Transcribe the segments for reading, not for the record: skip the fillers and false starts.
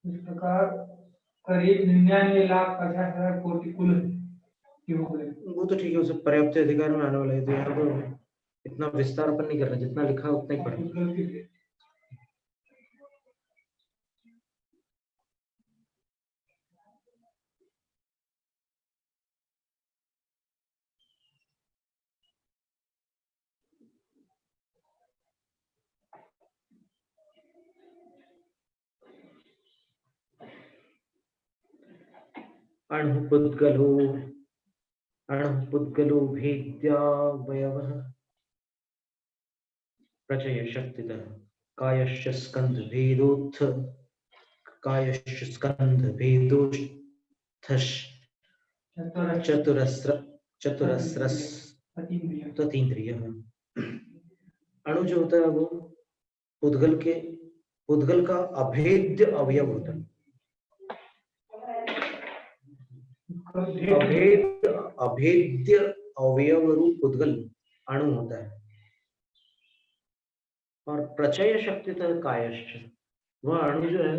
इस प्रकार करीब 99,50,000 कोटि कुल हो गए। वो तो ठीक है, उसे पर्याप्त अधिकार में आने वाला है, तो यहाँ तो इतना विस्तार अपन नहीं कर रहे, जितना लिखा है उतना ही पढ़ेंगे। अणुपुद्गलो भेद्यावयवः प्रचय शक्तितः कायश्च स्कंध भेदोत्थ कायश्च स्कंध भेदोत्थश चतुरस्रस ततीन्द्रियः। अणु जो होता है वो पुद्गल का अभेद्य अवयव होता है। अभेद्य अवयव रूप पुद्गल अणु होता है। और प्रचय शक्तितः कायश्च, वह अणु जो है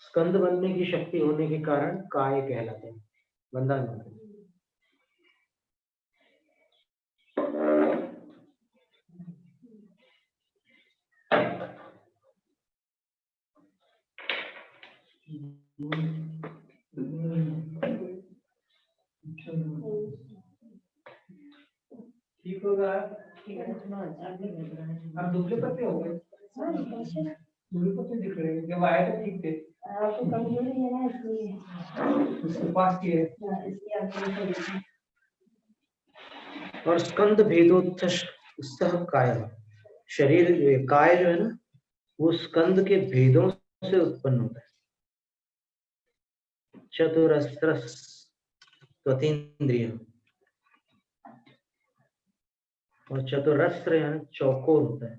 स्कंद बनने की शक्ति होने के कारण काय कहलाते हैं, बंधन होते हैं। ठीक होगा। अब दुबले पत्ते हो गए, दुबले पत्ते दिख रहे हैं, जब आए तो ठीक थे। आपको कमजोरी है ना, इसलिए उसके पास की है। और स्कंद भेदोत्थश सह काय, शरीर काय जो है ना वो स्कंद के भेदों से उत्पन्न होता है। चतुरस्रस त्वतीन्द्रिय, और चतुरस्र यानी चौकोर होता है।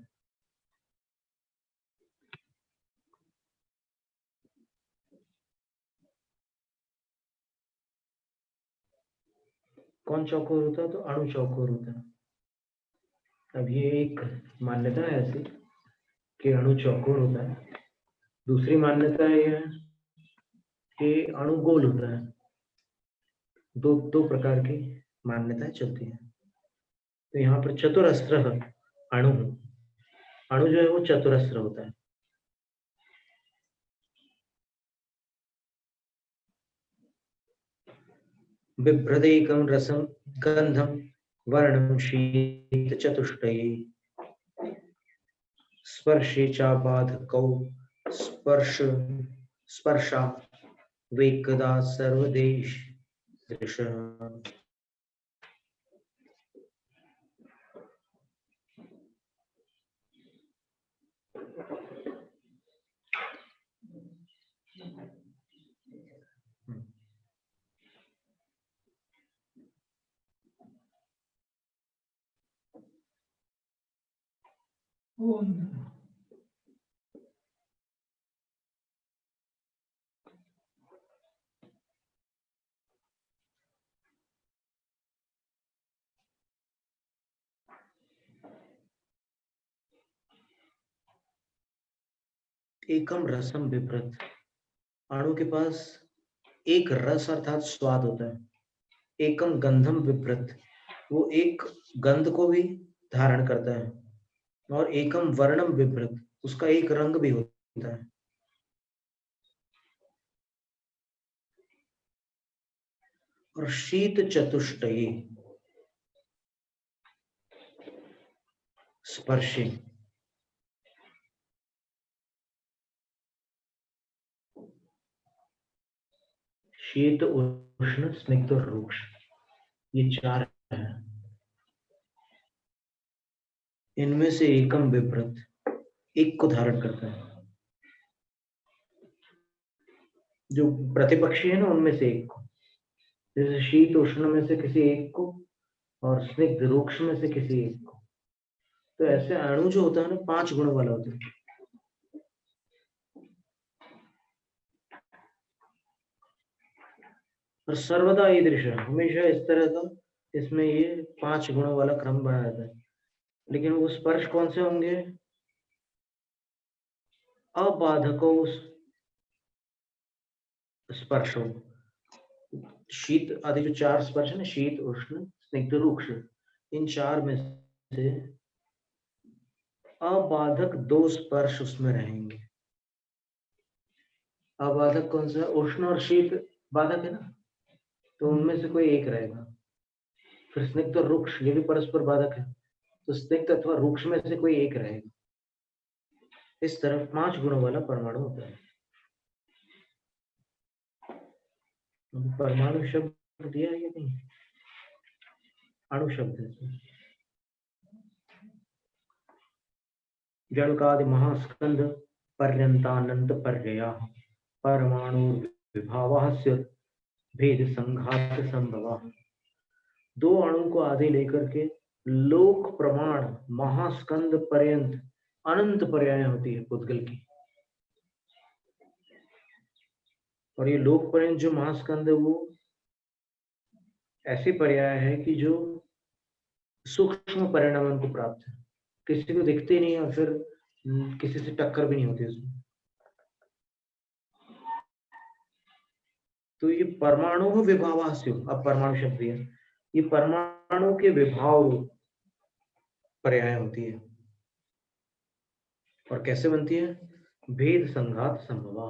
कौन चौकोर होता है? तो अणु चौकोर होता है। अब ये एक मान्यता है ऐसी कि अणु चौकोर होता है। दूसरी मान्यता ये है कि अणु गोल होता है। दो प्रकार की मान्यताएं चलती हैं। तो यहाँ पर चतुरस्र अणु जो है वो चतुरस्र होता है। बिभ्रदेकं रसं गंधं वर्णं शीत चतुष्टये स्पर्शे चाबाधकौ स्पर्शा वेकदा सर्वदेश दृशः। एकम रसम बिभ्रत, अणु के पास एक रस अर्थात स्वाद होता है। एकम गंधम बिभ्रत, वो एक गंध को भी धारण करता है। और एकम वर्णम बिभ्रत, उसका एक रंग भी होता है। और शीत चतुष्टयी स्पर्शे, शीत उष्ण स्निग्ध और रूक्ष, ये चार हैं। इनमें से एकम बिभ्रत, एक को धारण करता है। जो प्रतिपक्षी है ना उनमें से एक को, जैसे शीत उष्ण में से किसी एक को और स्निग्ध रूक्ष में से किसी एक को। तो ऐसे अणु जो होता है ना 5 गुणों वाला होता है। और सर्वदा ईदृश, हमेशा इस तरह का इसमें ये 5 गुणों वाला क्रम बना रहता है। लेकिन वो स्पर्श कौन से होंगे? अबाधको स्पर्श हो। शीत आदि जो 4 स्पर्श है ना, शीत, उष्ण, स्निग्ध, रुक्ष, इन 4 में से अबाधक 2 स्पर्श उसमें रहेंगे। अबाधक कौन सा? उष्ण और शीत बाधक है ना, तो उनमें से कोई एक रहेगा। फिर स्निग्ध और रुक्ष, ये भी परस्पर बाधक है, तो स्निग्ध अथवा रुक्ष में से कोई एक रहेगा। इस तरह 5 गुणों वाला परमाणु होता है। परमाणु शब्द दिया है या नहीं? अणु शब्द है। जलकादि महास्कंद पर्यंतानंत पर्यया परमाणु विभावास्य भेद संघात संभवा। 2 अणु को आदि लेकर के लोक प्रमाण महास्कंद पर्यंत अनंत पर्याय होती है पुद्गल की। और ये लोक पर्यंत जो महास्कंद है वो ऐसी पर्याय है कि जो सूक्ष्म परिणाम को प्राप्त है, किसी को दिखते ही नहीं और फिर किसी से टक्कर भी नहीं होती उसमें। तो ये परमाणु विभावास्य, अब परमाणु शब्द है, ये परमाणु के विभाव पर्याय होती है। और कैसे बनती है? भेद संघात संभवा,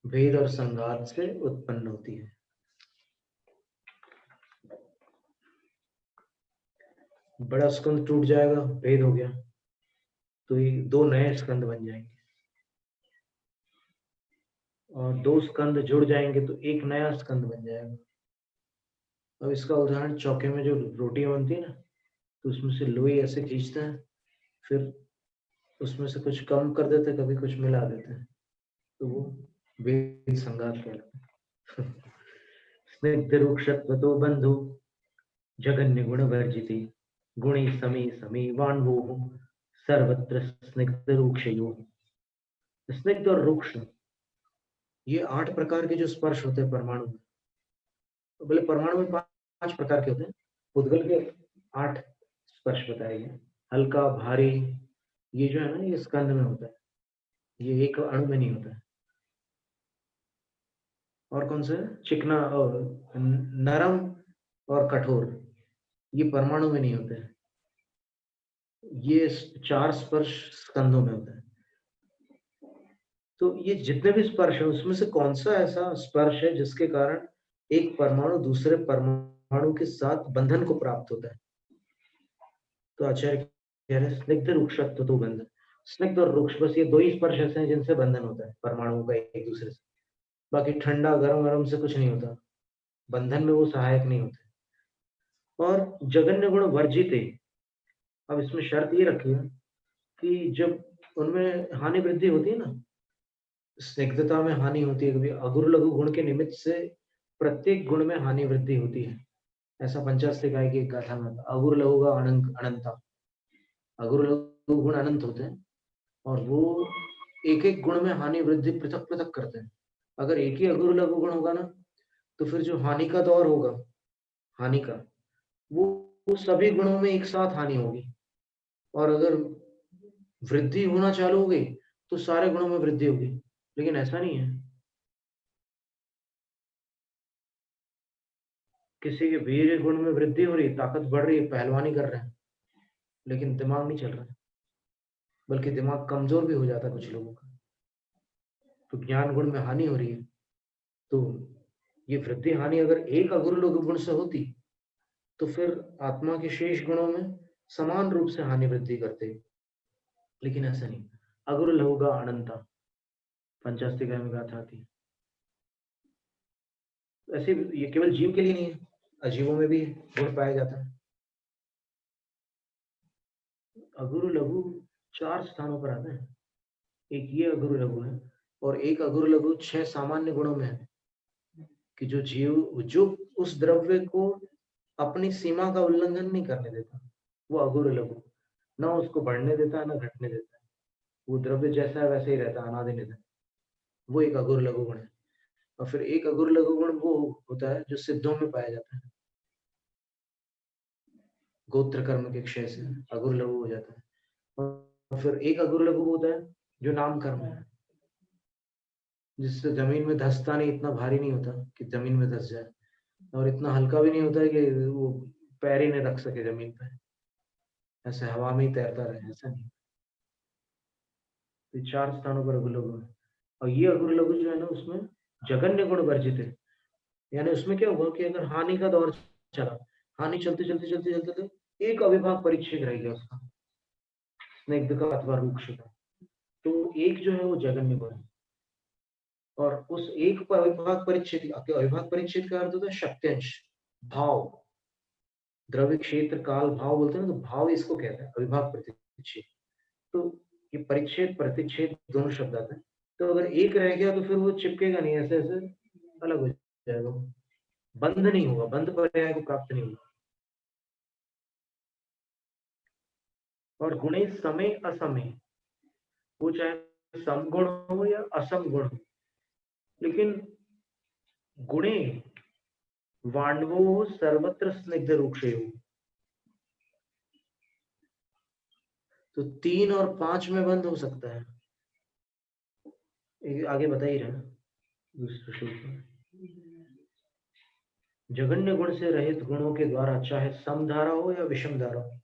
भेद और संघात से उत्पन्न होती है। बड़ा स्कंद टूट जाएगा, भेद हो गया, तो ये 2 नए स्कंद बन जाएंगे। और 2 स्कंद जुड़ जाएंगे तो एक नया स्कंद बन जाएगा। अब इसका उदाहरण चौके में जो रोटियां बनती है ना, तो उसमें से लोई ऐसे खींचते हैं, फिर उसमें से कुछ कम कर देते हैं, कभी कुछ मिला देते हैं, तो वो भेद संघात कहलाता है। स्निग्ध रुक्षत्वतो बंधु जगन्य गुण वर्जिति गुणी समी समी वान्वो सर्वत्र स्निग्ध रुक्षयो। स्निग्ध और रुक्ष, ये 8 प्रकार के जो स्पर्श होते हैं परमाणु में। बोले परमाणु में 5 प्रकार के होते हैं, पुद्गल के 8 स्पर्श बताए गए। हल्का, भारी, ये जो है ना, ये स्कंद में होता है, ये एक अणु में नहीं होता है। और कौन सा? चिकना और नरम और कठोर, ये परमाणु में नहीं होते हैं। ये 4 स्पर्श स्कंदों में होता है। तो ये जितने भी स्पर्श है उसमें से कौन सा ऐसा स्पर्श है जिसके कारण एक परमाणु दूसरे परमाणु के साथ बंधन को प्राप्त होता है? तो आचार्य कह रहे हैं स्निग्ध रुक्षत्व तो बंधन। स्निग्ध और रुक्ष, बस ये 2 ही स्पर्श ऐसे हैं जिनसे बंधन होता है परमाणुओं का एक दूसरे से। बाकी ठंडा गरम गरम से कुछ नहीं होता, बंधन में वो सहायक नहीं होते। और जगन्य गुण वर्जित है। अब इसमें शर्त ये रखी है कि जब उनमें हानि वृद्धि होती है ना, स्निग्धता में हानि होती है, कभी अगुरु लघु गुण के निमित्त से प्रत्येक गुण में हानि वृद्धि होती है। ऐसा पंचास्तिकाय की एक गाथा में अगुरु लघु का अनंता, अगुरु लघु गुण अनंत होते हैं और वो एक एक गुण में हानि वृद्धि पृथक पृथक करते हैं। अगर एक ही अगुरु लघु गुण होगा ना, तो फिर जो हानि का दौर होगा, हानि का, वो सभी गुणों में एक साथ हानि होगी। और अगर वृद्धि होना चालू हो गई तो सारे गुणों में वृद्धि होगी। लेकिन ऐसा नहीं है, किसी के वीर गुण में वृद्धि हो रही है, ताकत बढ़ रही है, पहलवानी कर रहे हैं, लेकिन दिमाग नहीं चल रहा है, बल्कि दिमाग कमजोर भी हो जाता है कुछ लोगों का। तो ज्ञान गुण में हानि हो रही है, तो ये वृद्धि हानि अगर एक अगुरु लघु गुण से होती तो फिर आत्मा के शेष गुणों में समान रूप से हानि वृद्धि करते। लेकिन ऐसा नहीं, अगुरु लघु का अनंता पंचास्तिकाय में गाथा आती है। ऐसे ये केवल जीव के लिए नहीं है, अजीवों में भी गुण पाया जाता है। अगुरु लघु 4 स्थानों पर आता है। एक ये अगुरु लघु है और एक अगुरु लघु 6 सामान्य गुणों में है कि जो जीव जो उस द्रव्य को अपनी सीमा का उल्लंघन नहीं करने देता, वो अगुरु लघु, ना उसको बढ़ने देता है ना घटने देता है, वो द्रव्य जैसा है वैसे ही रहता है अनादि निधन, वो एक अगुरु लघु गुण है। और फिर एक अगुरु लघु गुण वो होता है जो सिद्धों में पाया जाता है, गोत्र कर्म के क्षय से अगुरु लघु हो जाता है। और फिर एक अगुरु लघु होता है जो नाम कर्म है, जिससे जमीन में धंसता नहीं, इतना भारी नहीं होता कि जमीन में धंस जाए, और इतना हल्का भी नहीं होता है कि वो पैर ही नहीं रख सके जमीन पे, ऐसे हवा में ही तैरता रहे, ऐसा नहीं। तो 4 स्थानों पर अगुर लघु है, और ये अगुर लघु जो है ना उसमें जगन्य गुण वर्जित है। यानी उसमें क्या हुआ कि अगर हानि का दौर चला, हानि चलते चलते चलते चलते चलते एक अविभाग परिच्छेद रह गया उसका, स्निग्ध का अथवा रूक्ष का, तो एक जो है वो जगन्य गुण है। और उस एक पर अविभाग परिच्छेद, अविभाग परिच्छेद का अर्थ होता है शक्त्यंश, भाव, द्रव्य क्षेत्र काल भाव बोलते हैं ना, तो भाव इसको कहते हैं अविभाग परिच्छेद। तो ये परिच्छेद प्रतिच्छेद दोनों शब्द आते हैं। तो अगर एक रह गया तो फिर वो चिपकेगा नहीं, ऐसे ऐसे अलग हो जाएगा, बंद नहीं होगा, बंद पर्याय को प्राप्त नहीं होगा। और गुणे समय असमय, वो चाहे समगुण हो या असम गुण हो, लेकिन गुणे वाण्वो सर्वत्र स्निग्ध रूक्षयो, तो 3 और 5 में बंद हो सकता है, आगे बता ही रहा दूसरे श्लोक में। जघन्य गुण से रहित गुणों के द्वारा चाहे समधारा हो या विषम धारा हो,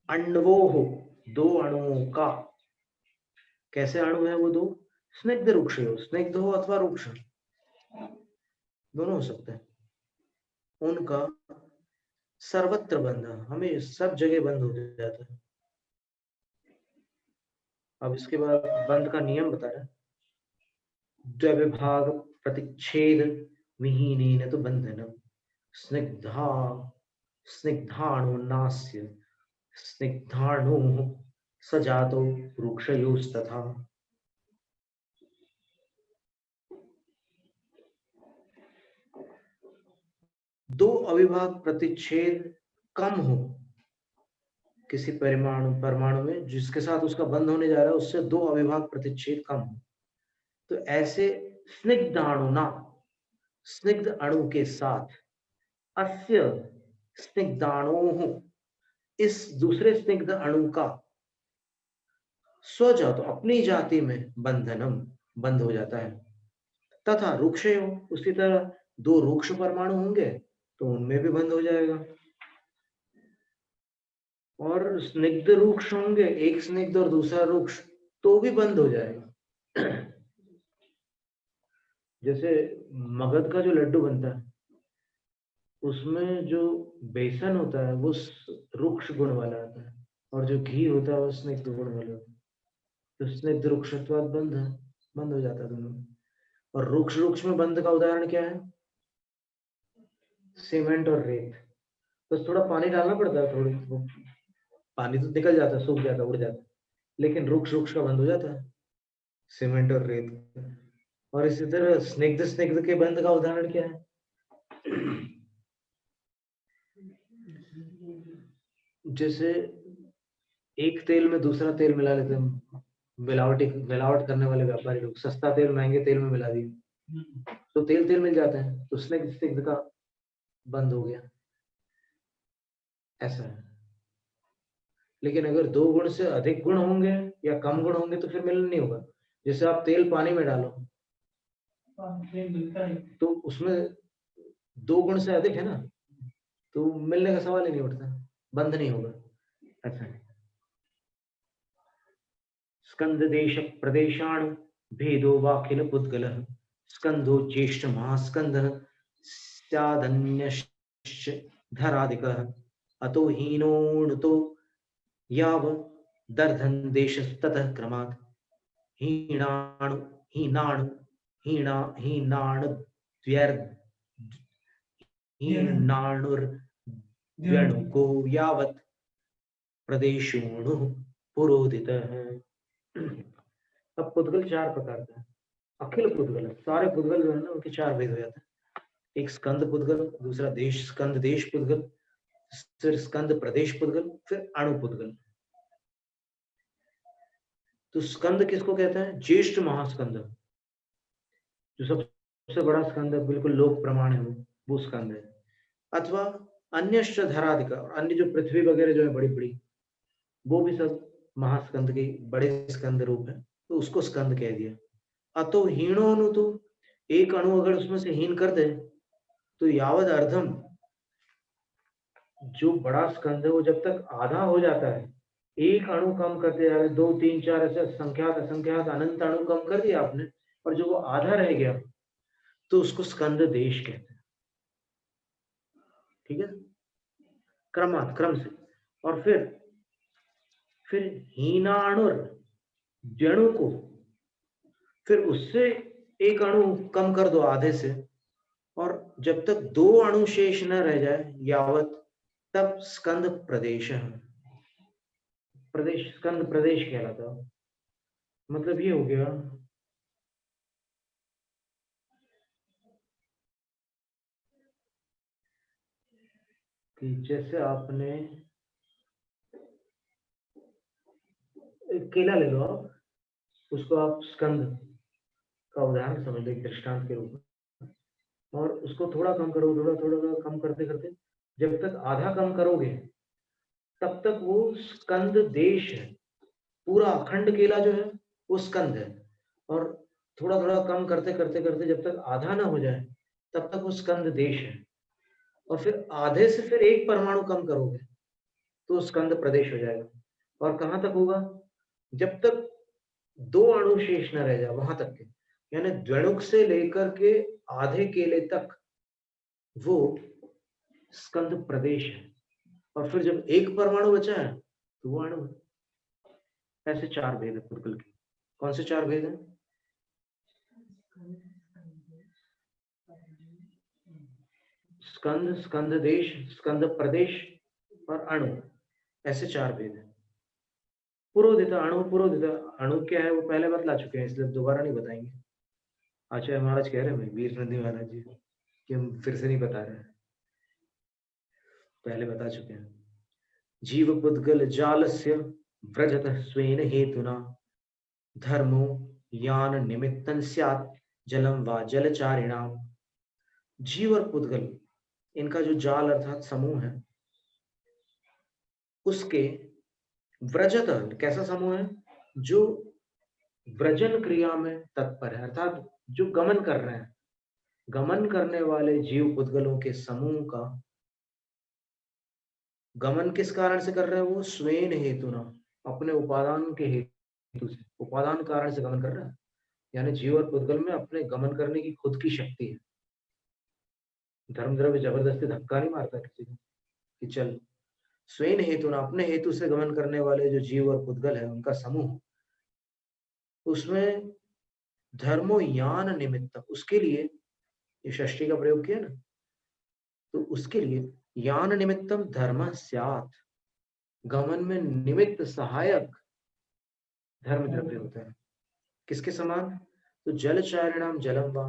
अण्वो हो, 2 अणुओं का, कैसे अणु है वो 2, स्निग्ध रूक्ष हो, स्निग्ध हो अथवा रूक्ष, दोनों हो सकते हैं, उनका सर्वत्र बंध, हमें सब जगह बंद हो जाता है। अब इसके बाद बंद का नियम बता रहा है, द्विभाग प्रतिच्छेद विहीनेन तो बंधनम, स्निग्धा स्निग्धाणु नास्य स्निग्धाणु सजातो वृक्षयोस्तथा। दो अविभाग प्रतिच्छेद कम हो किसी परमाणु में, जिसके साथ उसका बंध होने जा रहा है उससे 2 अविभाग प्रतिच्छेद कम हो, तो ऐसे स्निग्धाणुना, स्निग्ध अणु के साथ, अस्य स्निग्धाणु, इस दूसरे स्निग्ध अणु का, स्वजातो अपनी जाति में, बंधनम बंद हो जाता है, तथा रूक्षयो, उसी तरह 2 रूक्ष परमाणु होंगे तो उनमें भी बंद हो जाएगा, और स्निग्ध रूक्ष होंगे, एक स्निग्ध और दूसरा रूक्ष, तो भी बंद हो जाएगा। जैसे मगध का जो लड्डू बनता है उसमें जो बेसन होता है वो रूक्ष गुण वाला आता है, और जो घी होता है वो स्निग्ध गुण वाला होता है, तो स्निग्ध रूक्षत्वाद बंद हो जाता है दोनों। और रूक्ष रूक्ष में बंद का उदाहरण क्या है, सीमेंट और रेत, बस थोड़ा पानी डालना पड़ता है, थोड़ी पानी तो निकल जाता है, सूख जाता है, उड़ जाता है, लेकिन रूक्ष रूक्ष का बंद हो जाता है, सीमेंट और रेत। और इसी तरह स्निग्ध स्निग्ध के बंद का उदाहरण क्या है, जैसे एक तेल में दूसरा तेल मिला लेते हैं, मिलावट करने वाले व्यापारी लोग सस्ता तेल महंगे तेल में मिला दिए तो तेल तेल मिल जाता है, तो स्निग्ध स्निग्ध का बंद हो गया, ऐसा है। लेकिन अगर 2 गुण से अधिक गुण होंगे या कम गुण होंगे तो फिर मिलन नहीं होगा। जैसे आप तेल पानी में डालो तो उसमें 2 गुण से अधिक है ना, तो मिलने का सवाल ही नहीं उठता, बंद नहीं होगा, ऐसा है। स्कंद देश प्रदेशाणु भेदो वाखिल पुद्गलः, स्कंदो ज्येष्ठ महास्कंदः स्यादन्यश्च धरादिकः, अतो हीनोऽणुतो याव दर्धन देशस्ततः क्रमात् हीनाणु हीनाणु हीना हीनाणुर्द्व्यणुको यावत् प्रदेशोणु पुरोदितः। अब पुद्गल 4 प्रकार का है, अखिल पुद्गल, सारे पुद्गल जो है ना उनके 4 भेद हो जाते हैं। एक स्कंद पुद्गल, दूसरा देश स्कंद देश पुद्गल, फिर स्कंद प्रदेश पुद्गल, फिर अणु पुद्गल। तो स्कंद किसको कहते हैं, ज्येष्ठ महास्कंद, जो सबसे बड़ा स्कंद है, बिल्कुल लोक प्रमाण है वो स्कंद है, अथवा अन्य धराधिक, अन्य जो पृथ्वी वगैरह जो है बड़ी बड़ी, वो भी सब महास्कंद के बड़े स्कंद रूप है। तो उसको स्कंद कह दिया। अतो हीणो अणु, तो एक अणु अगर उसमें से हीन कर दे तो यावद अर्धम, जो बड़ा स्कंद है वो जब तक आधा हो जाता है, एक अणु कम करते जा रहे, 2 3 4 ऐसे संख्यात असंख्यात अनंत अणु कम कर दिया आपने, और जो वो आधा रह गया तो उसको स्कंद देश कहते हैं। ठीक है, क्रम से। और फिर हीनाणुर, जणु को फिर उससे एक अणु कम कर दो आधे से, और जब तक 2 अणु शेष न रह जाए यावत, तब स्कंद प्रदेश है। प्रदेश, स्कंद प्रदेश कहलाता है। मतलब ये हो गया कि जैसे आपने एक केला ले लो, आप उसको आप स्कंद का उदाहरण समझ लो, एक दृष्टांत के रूप में, और उसको थोड़ा कम करो, थोड़ा कम करते करते जब तक आधा कम करोगे तब तक वो स्कंद देश है। पूरा अखंड केला जो है वो स्कंद है, और थोड़ा थोड़ा कम करते करते करते जब तक आधा ना हो जाए तब तक वो स्कंद देश है। और फिर आधे से फिर एक परमाणु कम करोगे तो स्कंद प्रदेश हो जाएगा। और कहां तक होगा? जब तक 2 अणु शेष न रह जाए वहां तक के, यानी द्वणुक से लेकर के आधे केले तक वो स्कंद प्रदेश है। और फिर जब एक परमाणु बचा है तो वो अणु है। ऐसे 4 भेद है पुर्कल के। कौन से 4 भेद हैं? स्कंद, स्कंद देश, स्कंद प्रदेश और अणु, ऐसे 4 भेद है। पुरोधिता, अणु, पुरोधिता। अणु क्या है वो पहले बतला चुके हैं, इसलिए दोबारा नहीं बताएंगे। आचार्य महाराज कह रहे हैं वीर नंदी महाराज जी कि हम फिर से नहीं बता रहे हैं, पहले बता चुके हैं। जीव पुद्गल जालस्य व्रजत स्वेन हेतुना धर्मो यान निमित्तन स्यात् जलम वा जलचारिणाम। जीव और पुद्गल, इनका जो जाल अर्थात समूह है, उसके व्रजत, कैसा समूह है? जो व्रजन क्रिया में तत्पर है, अर्थात जो गमन कर रहे हैं, गमन करने वाले जीव पुद्गलों के समूह का गमन किस कारण से कर रहे हैं? वो स्वेन हेतुना, अपने उपादान के हेतु से, उपादान कारण से गमन कर रहा है। यानी जीव और पुद्गल में अपने गमन करने की खुद की शक्ति है। धर्म द्रव्य जबरदस्ती धक्का नहीं मारता किसी को कि चल। स्वेन हेतुना, अपने हेतु से गमन करने वाले जो जीव और पुद्गल है उनका समूह, उसमें धर्मो यान निमित्त, उसके लिए ये षष्ठी का प्रयोग किया ना, तो उसके लिए यान निमित्तम धर्म स्यात्, गमन में निमित्त सहायक धर्म द्रव्य होता है। किसके समान? तो जलचारिणाम जलम वा,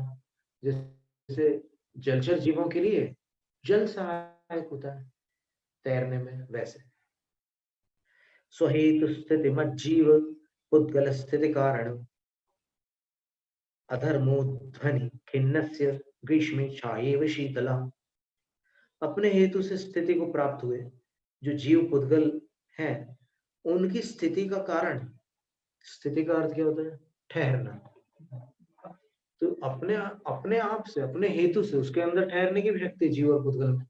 जैसे जलचर जीवों के लिए जल सहायक होता है तैरने में, वैसे। स्वहेतु स्थिति मज्जीव पुद्गल स्थिति कारण अधर्मो ध्वनि खिन्नस्य ग्रीष्मे छायेव शीतला। अपने हेतु से स्थिति को प्राप्त हुए जो जीव पुद्गल हैं, उनकी स्थिति का कारण, स्थिति का अर्थ क्या होता है? ठहरना। तो अपने आप से, अपने हेतु से उसके अंदर ठहरने की भी शक्ति जीव और पुद्गल में।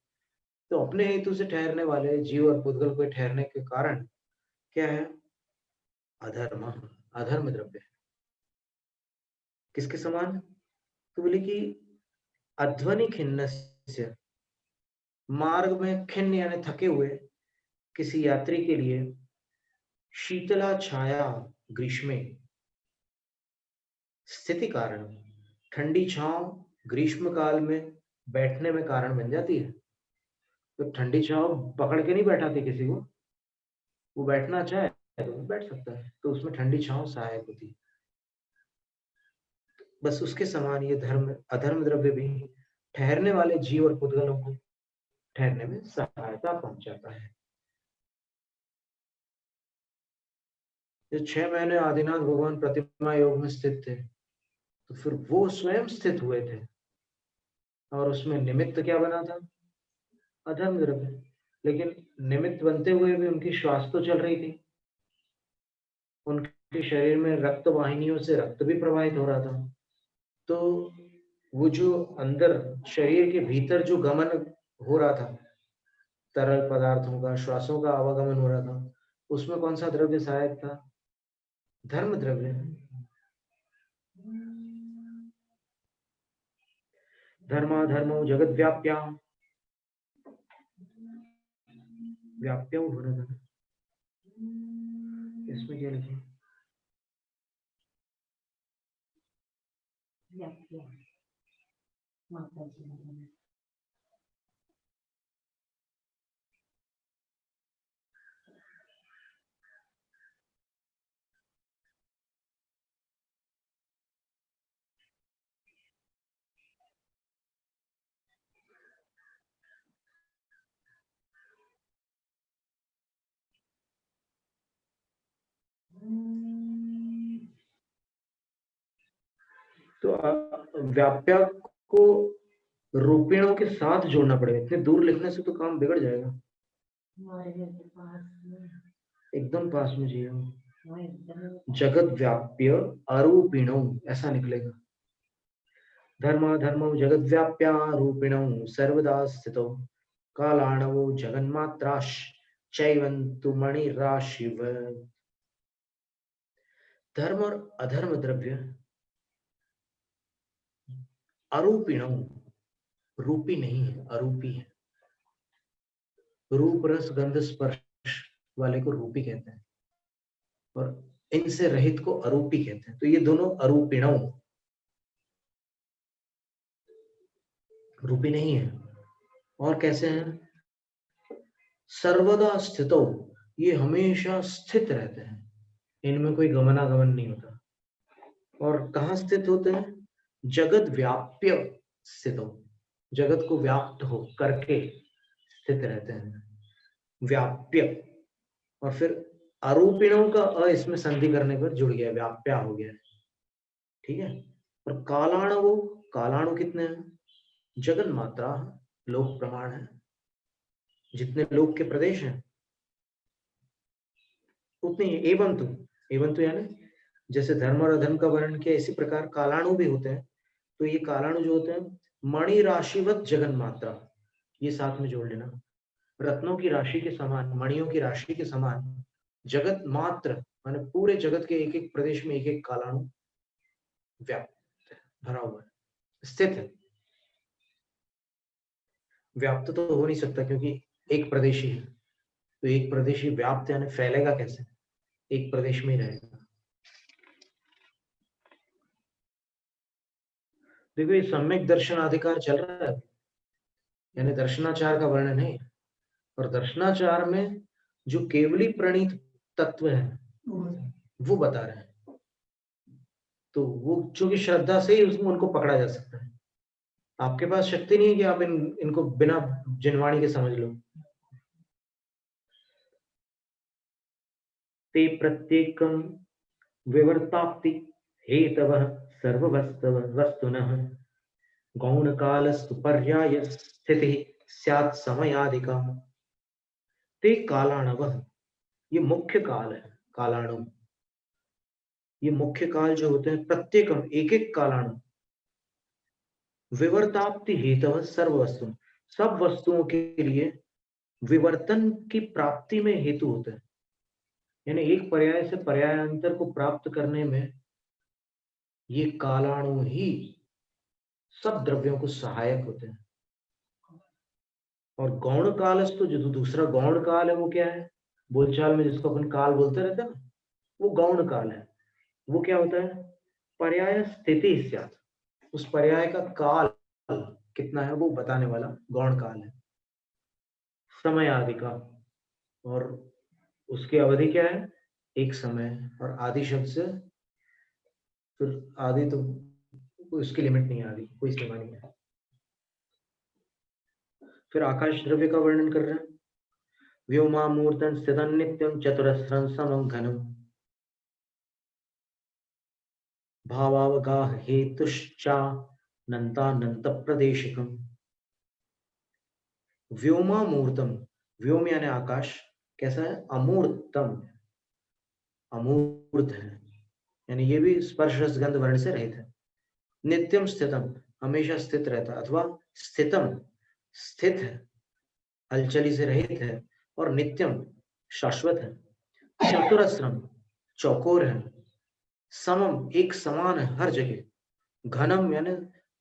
तो अपने हेतु से ठहरने वाले जीव और पुद्गल को ठहरने के कारण क्या है? अधर्म, अधर्म द्रव्य। किसके समान? तो बोले कि अध्वनि खिन्नस्य, मार्ग में खिन्न यानी थके हुए किसी यात्री के लिए शीतला छाया ग्रीष्मे, स्थिति कारण, ठंडी छांव ग्रीष्म काल में बैठने में कारण बन जाती है। तो ठंडी छांव पकड़ के नहीं बैठाती किसी को, वो बैठना चाहे तो बैठ सकता है, तो उसमें ठंडी छांव सहायक होती है। बस उसके समान ये धर्म, अधर्म द्रव्य भी ठहरने वाले जीव और पुद्गलों को ठहरने में सहायता पहुंचाता है। जो 6 महीने आदिनाथ भगवान प्रतिमा योग में स्थित थे, तो फिर वो स्वयं स्थित हुए थे, और उसमें निमित्त क्या बना था? अधर्म द्रव्य। लेकिन निमित्त बनते हुए भी उनकी श्वास तो चल रही थी, उनके के शरीर में रक्त वाहिनियों से रक्त भी प्रवाहित हो रहा था, तो वो जो अंदर शरीर के भीतर जो गमन हो रहा था, तरल पदार्थों का, श्वासों का आवागमन हो रहा था, उसमें कौन सा द्रव्य सहायक था? धर्म द्रव्य। धर्मा धर्मो जगत व्याप्या, व्याप्या हो रहा था। इसमें क्या लिखे? तो व्याप्या को रूपिणों के साथ जोड़ना पड़ेगा, इतने दूर लिखने से तो काम बिगड़ जाएगा। एकदम पास में जिए। जगत व्याप्य अरूपिणो ऐसा निकलेगा। धर्म धर्मो जगत व्याप्या रूपिणो सर्वदा स्थितो कालाणवो जगन्मात्राश चैवन्तु मणिराशिव। धर्म और अधर्म द्रव्य अरूपिणो, रूपी नहीं है, अरूपी है। रूप रस गंध स्पर्श वाले को रूपी कहते हैं और इनसे रहित को अरूपी कहते हैं। तो ये दोनों अरूपिणो, रूपी नहीं है। और कैसे हैं? सर्वदा स्थितो, ये हमेशा स्थित रहते हैं, इनमें कोई गमनागमन नहीं होता। और कहाँ स्थित होते हैं? जगत व्याप्य स्थितो, जगत को व्याप्त हो करके स्थित रहते हैं, व्याप्य। और फिर अरूपिणों का अ इसमें संधि करने पर जुड़ गया, व्याप्या हो गया। ठीक है। और कालाणु, कालाणु कितने हैं? जगन मात्रा, लोक प्रमाण है, जितने लोक के प्रदेश हैं उतने। एवं तो यानी जैसे धर्म और अधर्म का वर्णन किया, इसी प्रकार कालाणु भी होते हैं। तो ये कालाणु जो होते हैं मणि राशिवत जगन मात्रा, ये साथ में जोड़ लेना। रत्नों की राशि के समान, मणियों की राशि के समान जगत मात्र, माने पूरे जगत के एक एक प्रदेश में एक एक कालाणु व्याप्त है, भरा हुआ है, स्थित है। व्याप्त तो हो नहीं सकता क्योंकि एक प्रदेशी है, तो एक प्रदेशी व्याप्त यानी फैलेगा कैसे? एक प्रदेश में ही रहेगा। देखो ये सम्यक दर्शनाधिकार चल रहा है, यानी दर्शनाचार का वर्णन है। और दर्शनाचार में जो केवली प्रणीत तत्व है वो बता रहे हैं। तो वो चूंकि श्रद्धा से ही उसमें उनको पकड़ा जा सकता है। आपके पास शक्ति नहीं है कि आप इनको बिना जिनवाणी के समझ लो। ते प्रत्येकम विवर्ताप्ति हेतवः सर्ववस्तव वस्तुनः गौण कालस्तु पर्याय स्थिति स्यात् समयादिका। ते कालाणवः, ये मुख्य काल है। कालाणु, ये मुख्य काल जो होते हैं, प्रत्येकम एक एक कालाणु, विवर्ताप्ति हेतव सर्व वस्तु, सब वस्तुओं के लिए विवर्तन की प्राप्ति में हेतु होते हैं। यानी एक पर्याय से पर्यायांतर को प्राप्त करने में ये कालाणु ही सब द्रव्यों को सहायक होते हैं। और गौण कालस्तु, जो दूसरा गौण काल है वो क्या है? बोलचाल में जिसको अपन काल बोलते रहते हैं ना, वो गौण काल है। वो क्या होता है? पर्याय स्थिति स्यात्, उस पर्याय का काल कितना है वो बताने वाला गौण काल है। समय आदि का, और उसकी अवधि क्या है? एक समय। और आदि शब्द से फिर आदि तो उसकी लिमिट नहीं है, आदि कोई सीमा नहीं है। फिर आकाश द्रव्य का वर्णन कर रहे हैं। व्योमा मूर्तन स्थितन नित्यम चतुरस्रं समं घनम भावावगाह हेतुश्चा नंतानंत प्रदेशिकम। व्योमा मूर्तम, व्योम यानी आकाश कैसा है? अमूर्तम, अमूर्त है, यानी ये भी स्पर्श रस गंध वर्ण से रहित है। नित्यम स्थितम, हमेशा स्थित रहता, अथवा स्थितम, स्थित है, हलचली से रहित है, और नित्यम, शाश्वत है। चतुरस्रम, चौकोर है। समम, एक समान है हर जगह। घनम यानी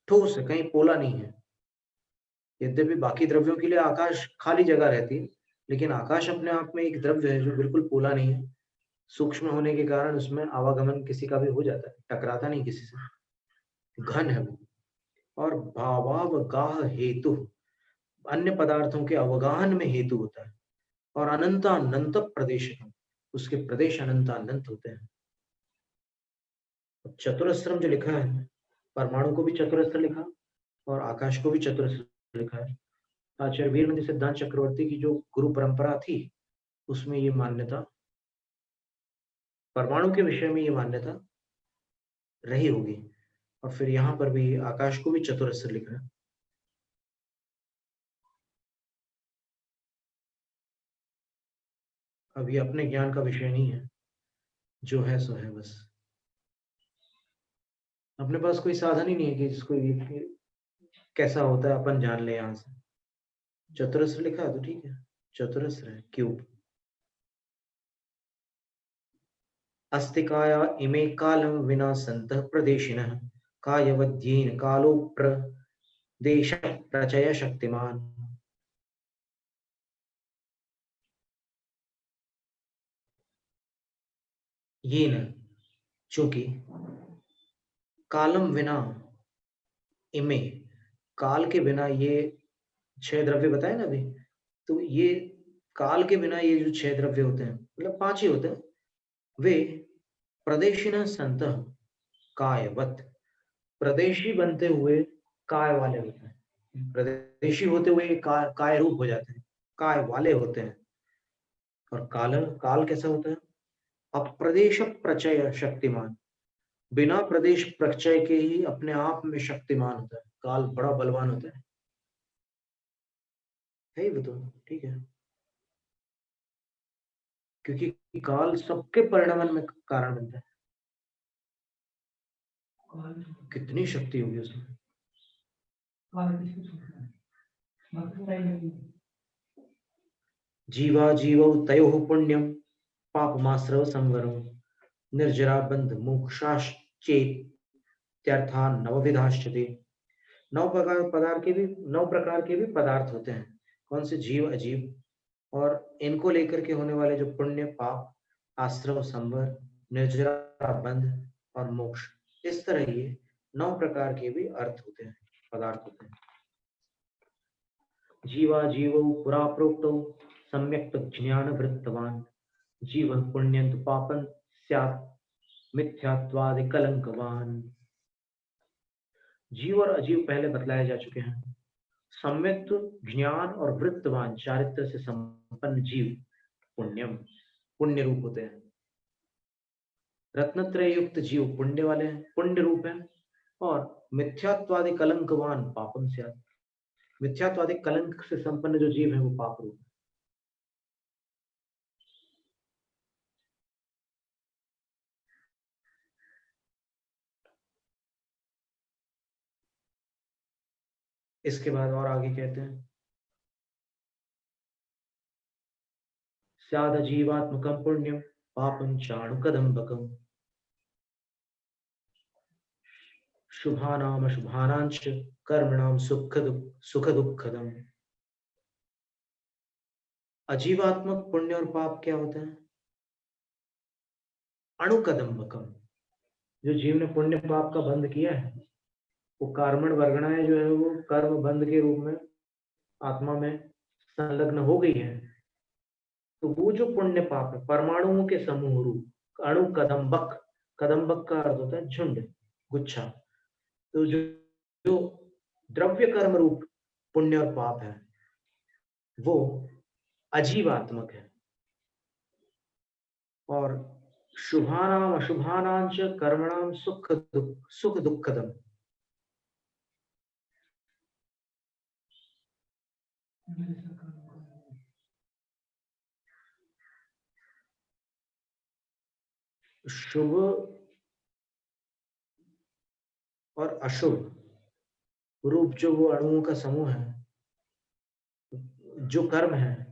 ठोस है, कहीं पोला नहीं है। यद्यपि बाकी द्रव्यों के लिए आकाश खाली जगह रहती है, लेकिन आकाश अपने आप में एक द्रव्य है जो बिल्कुल पोला नहीं है। सूक्ष्म होने के कारण उसमें आवागमन किसी का भी हो जाता है, टकराता नहीं किसी से, घन है वो। और भावावगाह हेतु, अन्य पदार्थों के अवगाहन में हेतु होता है। और अनंतानंत प्रदेश, उसके प्रदेश अनंतानंत होते हैं। चतुरस्रम जो लिखा है, परमाणु को भी चतुरस्र लिखा और आकाश को भी चतुरस्र लिखा है। आचार्य वीरनदी सिद्धांत चक्रवर्ती की जो गुरु परंपरा थी, उसमें ये मान्यता, परमाणु के विषय में ये मान्यता रही होगी। और फिर यहाँ पर भी आकाश को भी चतुरस्र लिखा है। अब ये अपने ज्ञान का विषय नहीं है, जो है सो है बस। अपने पास कोई साधन ही नहीं है कि जिसको ये कैसा होता है अपन जान ले। यहाँ से चतुरस्र लिखा है तो ठीक है, चतुरस्र है, क्यूब। अस्तिकाया इमे कालम विना संतः प्रदेशिनः कायवद्येन कालो प्रदेश प्रचय शक्तिमान। ये न, चूंकि कालम विना, इमे, काल के बिना, ये 6 द्रव्य बताए ना अभी, तो ये काल के बिना ये जो 6 द्रव्य होते हैं, मतलब 5 ही होते हैं, वे प्रदेशिन संत, कायवत, प्रदेशी बनते हुए काय वाले होते हैं। प्रदेशी होते हुए काय रूप हो जाते हैं, काय वाले होते हैं। और काल, काल कैसा होता है? अप्रदेश प्रचय शक्तिमान, बिना प्रदेश प्रचय के ही अपने आप में शक्तिमान होता है। काल बड़ा बलवान होता है ही वो तो, ठीक है। क्योंकि काल सबके परिणमन में कारण बनता है। कितनी शक्ति होगी उसमें। जीवा जीवौ तयोः पुण्यम पापमाश्रव संवरम निर्जरा बंध मोक्षाश्चेत त्यर्थान नवविधाश्चते। 9 प्रकार के भी पदार्थ होते हैं। कौन से? जीव, अजीव, और इनको लेकर के होने वाले जो पुण्य, पाप, आश्रव, संवर, निर्जरा, बंध और मोक्ष, इस तरह ये 9 प्रकार के भी अर्थ होते हैं, पदार्थ होते हैं। जीवा जीवौ पुरा प्रोक्तौ सम्यक् ज्ञान वृत्तवान जीव पुण्यंत पापन स्यात् मिथ्यात्वादि कलंकवान। जीव और अजीव पहले बतलाए जा चुके हैं। सम्यक ज्ञान और वृत्तवान, चारित्र से संपन्न जीव पुण्यम, पुण्य रूप होते हैं। रत्नत्रय युक्त जीव पुण्य वाले हैं, पुण्य रूप हैं। और मिथ्यात्वादि कलंकवान पापम स्यात्, मिथ्यात्वादि कलंक से संपन्न जो जीव है वो पाप रूप है। इसके बाद और आगे कहते हैं, स्याद जीवात्मकम पुण्यम पापम चाणुकदंबकम शुभानाम अशुभानांच कर्मणाम सुख दुखदम। अजीवात्मक पुण्य और पाप क्या होता है? अणुकदंबकम, जो जीव ने पुण्य पाप का बंध किया है, वो कार्मण वर्गणाएं जो है वो कर्म बंध के रूप में आत्मा में संलग्न हो गई है। तो वो जो पुण्य पाप है, परमाणुओं के समूह रूप अणु कदम्बक, कदम्बक का अर्थ होता है झुंड, गुच्छा। तो जो जो द्रव्य कर्म रूप पुण्य और पाप है, वो अजीवात्मक है। और शुभानाम अशुभानां च कर्मणाम सुख दुखदम, शुभ और अशुभ रूप जो वो अणुओं का समूह है, जो कर्म है,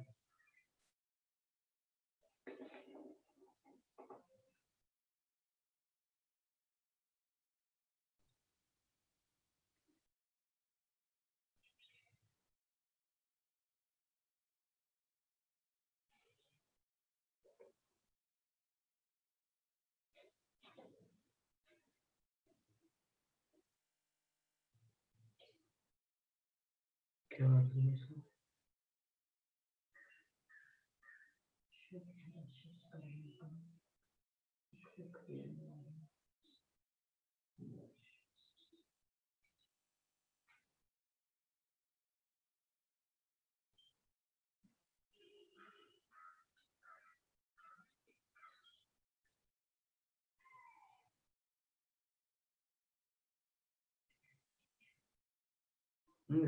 क्या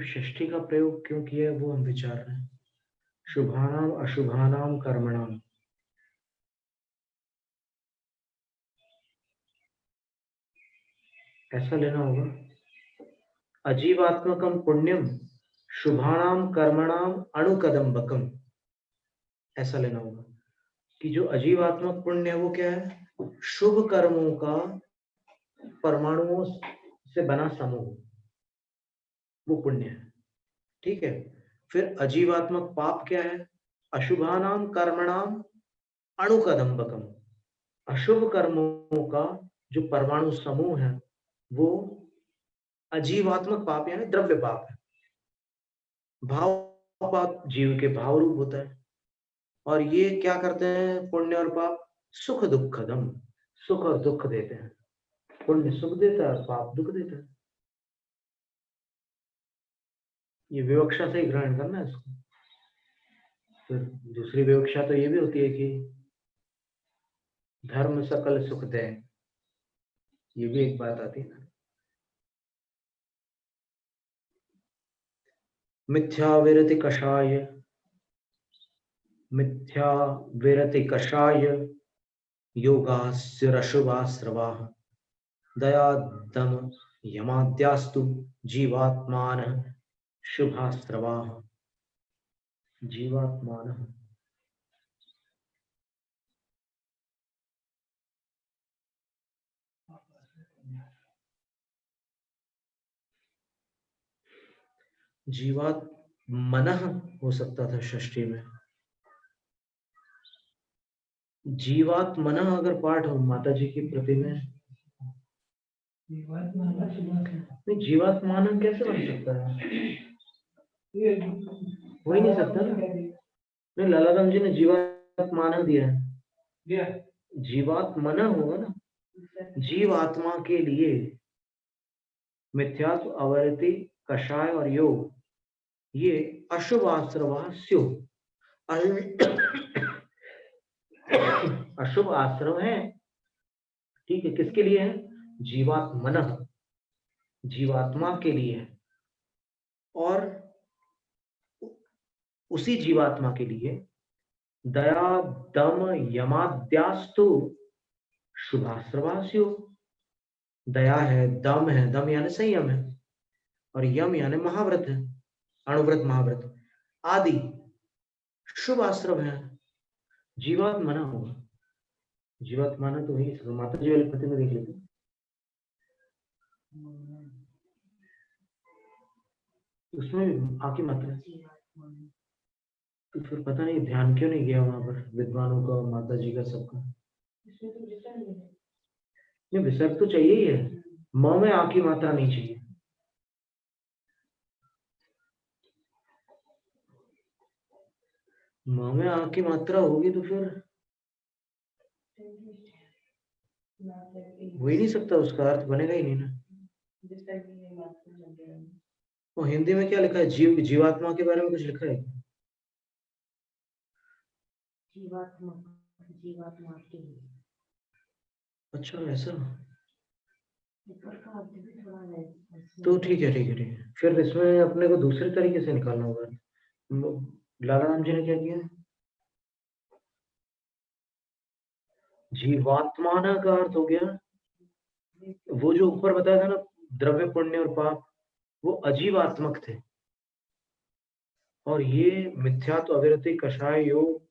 षष्ठी का प्रयोग क्यों किया है वो हम विचार रहे हैं। शुभानाम अशुभानाम कर्मणाम, ऐसा लेना होगा। अजीवात्मकम पुण्यम शुभानाम कर्मणाम अणुकदम्बकम, ऐसा लेना होगा कि जो अजीवात्मक पुण्य है वो क्या है, शुभ कर्मों का परमाणुओं से बना समूह, वो पुण्य है। ठीक है। फिर अजीवात्मक पाप क्या है, अशुभानाम कर्मणाम अणुकदम्बकम, अशुभ कर्मों का जो परमाणु समूह है वो अजीवात्मक पाप यानी द्रव्य पाप है। भाव पाप जीव के भाव रूप होता है, और ये क्या करते हैं, पुण्य और पाप सुख दुखदम, सुख और दुख देते हैं। पुण्य सुख देता है और पाप दुख देता है। ये विवक्षा से ही ग्रहण करना है इसको। फिर दूसरी विवक्षा तो ये भी होती है कि धर्म सकल सुख दे, ये भी एक बात आती है ना। मिथ्या विरति कषाय, मिथ्या विरति कषाय योगास्युरशुभाश्रवाः दया दम यमाद्यास्तु जीवात्मानः शुभाश्रवाः। जीवात्मानः, जीवात मनः हो सकता था षष्ठी में। जीवात मनः अगर पाठ हो माता जी की प्रति में, नहीं जीवात्मान कैसे बन सकता है, हो ही नहीं सकता ना। नहीं, ललाराम जी ने जीवात्मान दिया है, जीवात्मन होगा ना, जीवात्मा के लिए। मिथ्यात्व अवरति कषाय और योग, ये अशुभ आश्रवा स्यो, अशुभ आश्रम है। ठीक है, किसके लिए है, जीवात्मन, जीवात्मा के लिए है। और उसी जीवात्मा के लिए दया दम यमाद्यास्तु शुभाश्रवास्यो, दया है, दम है, दम यानी संयम है, और यम यानी महाव्रत है, अणुव्रत महाव्रत आदि शुभ आश्रम है। जीवात्मना होगा, जीवात्माना तो वही माता जी वाली पति में देख लेते, उसमें आकी मात्रा। तो फिर पता नहीं ध्यान क्यों नहीं गया वहां पर विद्वानों का, माता जी का, सबका। नहीं, विसर्ग तो चाहिए ही है, म में आकी मात्रा नहीं चाहिए। म में आकी मात्रा होगी तो फिर हो ही नहीं सकता, उसका अर्थ बनेगा ही नहीं ना। वो हिंदी में क्या लिखा है, जीव, जीवात्मा के बारे में कुछ लिखा है? जीवात्मा, जीवात्मा के लिए। अच्छा, ऐसा तो ठीक है, ठीक है, ठीक है। फिर इसमें अपने को दूसरे तरीके से निकालना होगा। लाला राम जी ने क्या किया, जीवात्माना का अर्थ हो गया, वो जो ऊपर बताया था ना, द्रव्य पुण्य और पाप, वो अजीवात्मक थे। और ये मिथ्यात्व, अविरति, कषाय योग,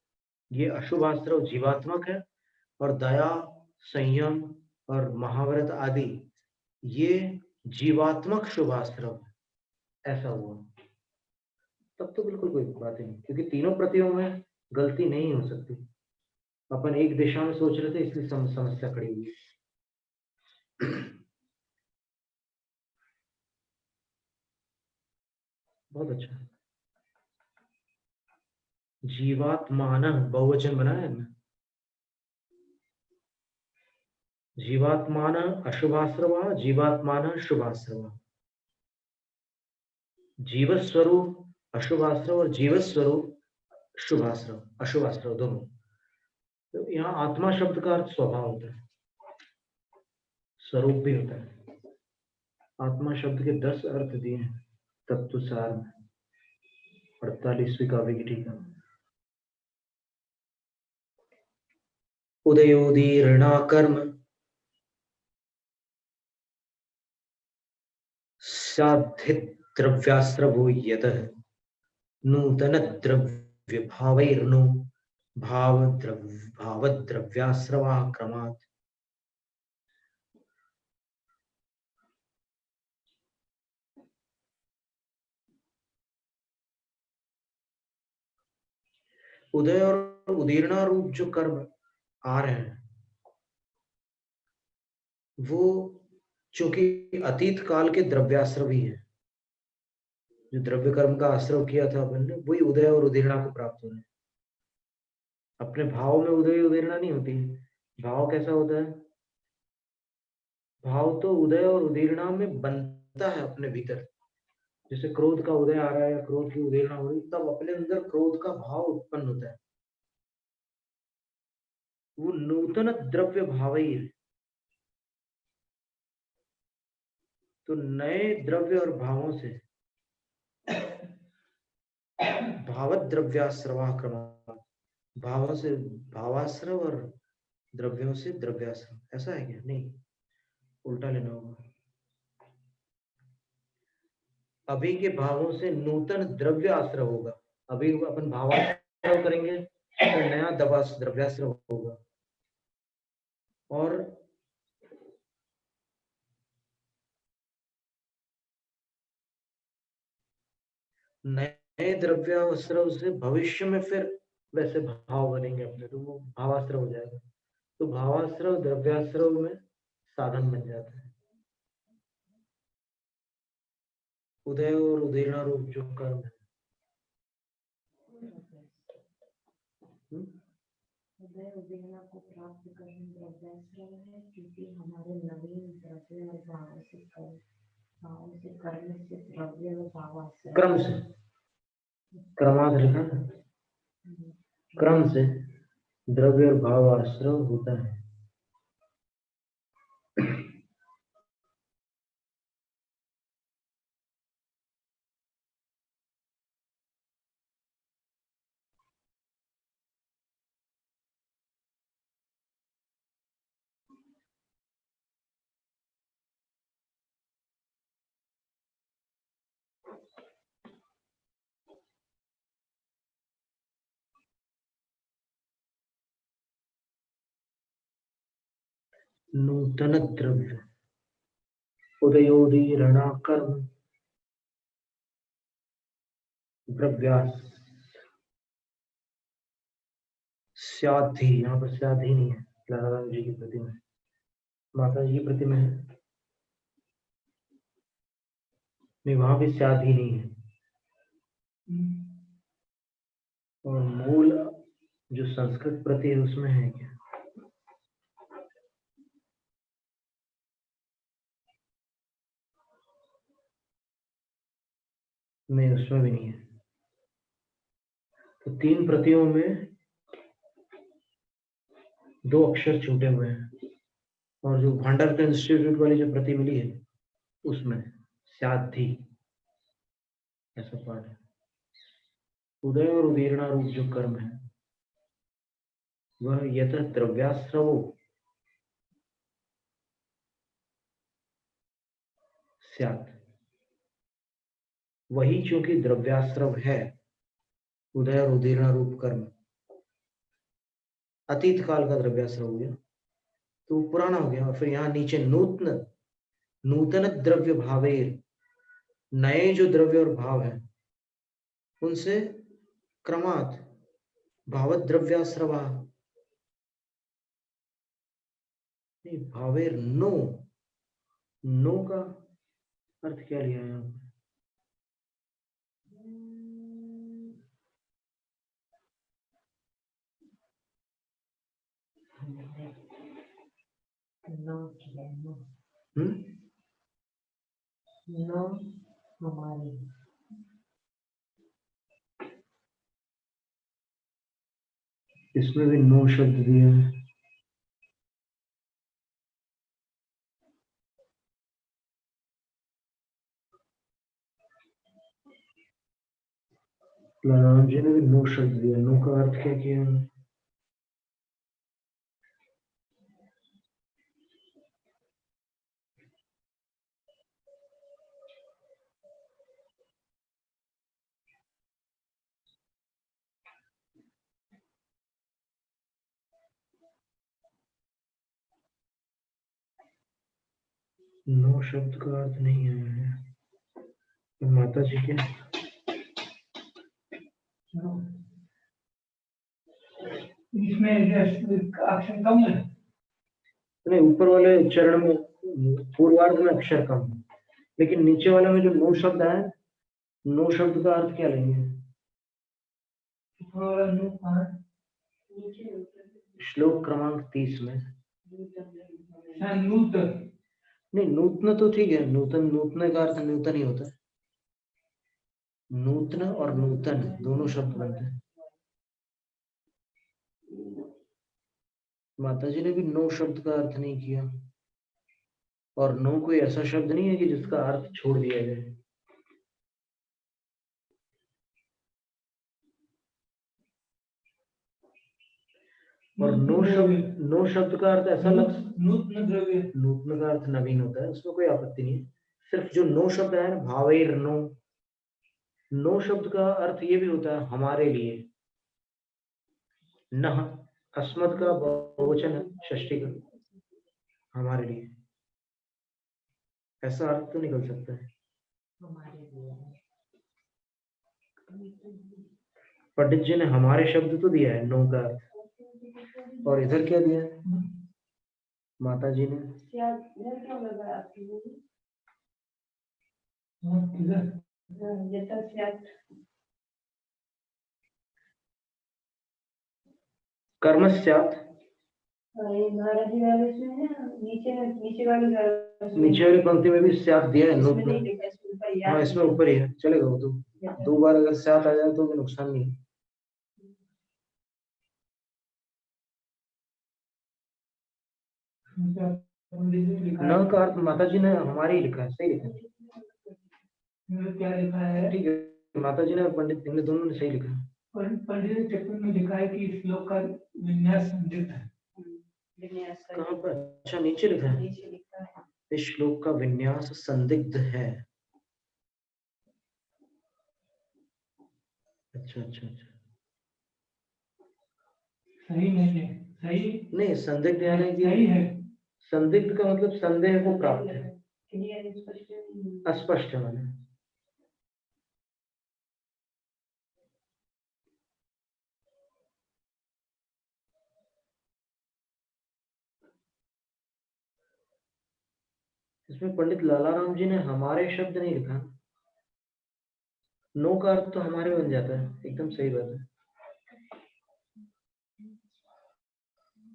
ये अशुभास्त्र जीवात्मक है। और दया, संयम और महाव्रत आदि ये जीवात्मक शुभास्त्र, ऐसा हुआ। तब तो बिल्कुल कोई बात ही नहीं, क्योंकि तीनों प्रतियों में गलती नहीं हो सकती। अपन एक दिशा में सोच रहे थे, इसलिए समस्या खड़ी हुई। बहुत अच्छा। जीवात्मान बहुवचन बनाया है ना। जीवात्मान अशुभाश्रवा, जीवात्मान शुभाश्रवा। जीवस्वरूप अशुभाश्रव और जीवस्वरूप शुभाश्रव, अशुभाश्रव दोनों। तो यहाँ आत्मा शब्द का अर्थ स्वभाव होता है, स्वरूप भी होता है। आत्मा शब्द के 10 अर्थ दिए हैं तत्व सार में, 48वीं काव्य की टीका में। उदयोदीर्णा कर्म साधित द्रव्यास्त्रवो यतः नूतन द्रव्य भावैर्नो भावद्रव्यास्रवा क्रमात्। उदय और उदीर्णा रूप जो कर्म आ रहे हैं, वो चूंकि अतीत काल के द्रव्याश्रव ही है। जो द्रव्य कर्म का आश्रव किया था अपन ने, वही उदय और उदीर्णा को प्राप्त हो रहे हैं। अपने भाव में उदय उदीर्णा नहीं होती। भाव कैसा होता है? भाव तो उदय और उदीर्णा में बनता है अपने भीतर। जैसे क्रोध का उदय आ रहा है या क्रोध की उदीर्णा हो रही, तब अपने अंदर क्रोध का भाव उत्पन्न होता है। वो नूतन द्रव्य भावैर, तो नए द्रव्य और भावों से, भावत द्रव्याश्रवा क्रम, भावों से भावाश्रव और द्रव्यों से द्रव्याश्रव। ऐसा है क्या? नहीं, उल्टा लेना होगा। अभी के भावों से नूतन द्रव्य आश्रव होगा। अभी अपन भावाश्रव करेंगे तो नया द्रव्याश्रव होगा। और नए द्रव्याश्रव से भविष्य में फिर वैसे भाव बनेंगे अपने, तो वो भावाश्रव हो जाएगा। तो भावाश्रव द्रव्याश्रव में साधन बन जाता है। उदय और उदीर्णा रूप जो कर्म है, उदय उदीर्णा को प्राप्त करने द्रव्याश्रम है, क्योंकि हमारे नवीन द्रव्य और भाव से कर्म से द्रव्य और भावाश्रम, क्रम से, क्रमांत लिखा ना, क्रम से द्रव्य और भाव आश्रव होता है। नूतन द्रव्य, उदयोदीर्णा कर्म द्रव्यास स्याद्धि, यहाँ पर स्याद्धि नहीं है, लालाराम जी की प्रतिमा है, माता जी की प्रतिमा है, नहीं वहां भी स्याद्धि नहीं है। और मूल जो संस्कृत प्रति है उसमें है क्या? नहीं, उसमें भी नहीं है। तो 3 प्रतियों में 2 अक्षर छूटे हुए हैं। और जो भांडारकर इंस्टीट्यूट वाली जो प्रति मिली है उसमें स्याद्धि ऐसा पाठ है। उदय और उदीर्णा रूप जो कर्म है वह यतः द्रव्याश्रवो स्यात्, वही चूंकि द्रव्याश्रव है, उदय और उदीर्ण रूप कर्म अतीत काल का द्रव्याश्रव हो गया, तो पुराना हो गया। और फिर यहाँ नीचे नूतन द्रव्य भावेर, नए जो द्रव्य और भाव है उनसे क्रमात् भावत द्रव्याश्रवा, भावेर नो का अर्थ क्या लिया है यहाँ पर? नो हमारे इसमें भी नो शब्द दिया है। राम जी ने भी नो शब्द दिया, नो का अर्थ क्या किया है? नो शब्द का अर्थ नहीं आया है। तो माता जी के इसमें अक्षर कम है। नहीं, ऊपर वाले चरण में पूर्वार्ध में अक्षर कम है, लेकिन नीचे वाले में जो नो शब्द है, नो शब्द का अर्थ क्या लेंगे? श्लोक क्रमांक 30 में नूतन, नहीं, नूतन तो ठीक है, नूतन का अर्थ नूतन ही होता है। नूतन और नूतन दोनों शब्द बनते हैं। माता जी ने भी नो शब्द का अर्थ नहीं किया, और नो कोई ऐसा शब्द नहीं है कि जिसका अर्थ छोड़ दिया जाए। और नो शब्द का अर्थ ऐसा लग, नूतन द्रव्य, नूतन का अर्थ नवीन होता है, उसमें कोई आपत्ति नहीं है। सिर्फ जो नो शब्द है, भावेर नो शब्द का अर्थ ये भी होता है हमारे लिए। न अस्मत् का बहुवचन है, षष्ठी का, हमारे लिए, ऐसा अर्थ तो निकल सकता है। पंडित जी ने हमारे शब्द तो दिया है नो का अर्थ, और इधर क्या दिया है माता जी ने? कर्मस्यात्, नीचे वाली पंक्ति में भी स्यात् दिया है, नूतन। हाँ, इसमें ऊपर ही है, चलेगा वो तो। दो बार अगर स्यात् आ जाए तो भी नुकसान नहीं है। न का अर्थ माता जी ने हमारी लिखा है, सही लिखा है। क्या लिखा है? ठीक है, माता जी ने और पंडित ने दोनों ने सही लिखा है। पंडित ने टिप्पणी में लिखा है कि श्लोक का विन्यास संदिग्ध है। कहाँ पर? अच्छा, नीचे लिखा है, इस श्लोक का विन्यास संदिग्ध है। अच्छा अच्छा अच्छा, सही नहीं है, सही नहीं, संदिग्ध यानी कि सही है। संदिग्ध का मतलब संदेह को प्राप्त है, अस्पष्ट है माने। इसमें पंडित लालाराम जी ने हमारे शब्द नहीं लिखा। नो का अर्थ तो हमारे बन जाता है, एकदम सही बात है।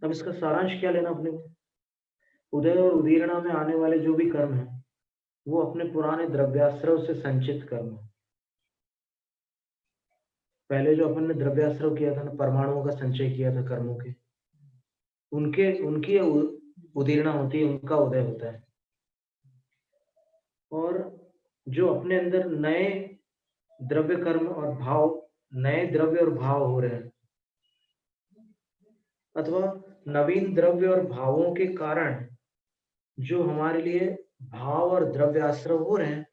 अब इसका सारांश क्या लेना अपने को? उदय और उदीरणा में आने वाले जो भी कर्म है वो अपने पुराने द्रव्याश्रव से संचित कर्म है। पहले जो अपन ने द्रव्याश्रव किया था ना, परमाणुओं का संचय किया था कर्मों के, उनकी उदीरणा होती है, उनका उदय होता है। और जो अपने अंदर नए द्रव्य कर्म और भाव, नए द्रव्य और भाव हो रहे हैं, अथवा नवीन द्रव्य और भावों के कारण जो हमारे लिए भाव और द्रव्य आश्रव हो रहे हैं,